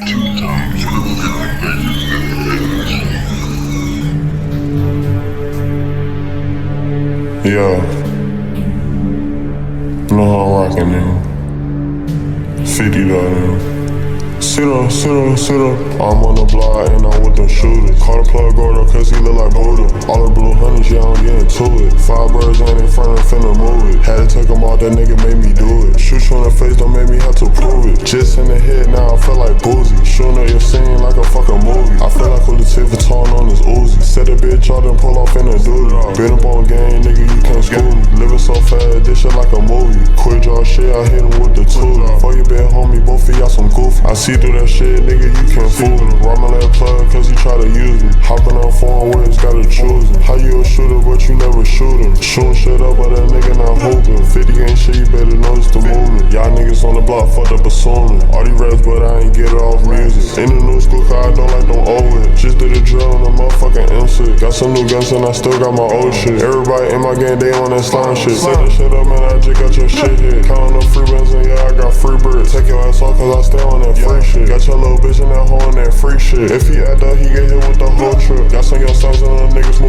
Yeah, know how I'm rockin', nigga. 50 nigga. Sit up. I'm on the block and I'm with them shooters. Call the plug gordo cause he look like Buddha. All the blue honeys, yeah, I'm getting to it. 5 birds ain't in front, I'm finna move it. Had to take them all, that nigga made me do it. Shoot you in the face, don't make me have to prove it. Just in the head, now I feel like Boozy. Shooting up your scene like a fucking movie. I feel like Louis Vuitton on his Uzi. Set a bitch out and pull off in a duty. Been up on game, nigga, you can't school me. Living so fast, this shit like a movie. Quit draw shit, I hit him with the tool. Before you been homie, both of y'all some goofy. I see through that shit, nigga, you can't fool me. Rob my left plug cause he try to use me. Hopping on foreign whips, gotta choose him. How you a shooter but you never shoot him? Shooting shit up but that nigga not hooping. 50 ain't shit, you better notice the movement. Y'all niggas on the block fucked up assuming. All these raps but I ain't get it off music. In the new school car, I don't like them old it. Just did a drill on the motherfucking M6. Got some new guns and I still got my old shit. Everybody in my game, they on that slime shit. Set that shit up, man, I just got your shit hit. Counting up free bands and yeah, I got free birds. Take your ass off cause I stay on that free shit. Got your little bitch in that hole in that free shit. If he act up, he get hit with the whole trip. Got some young sons and them niggas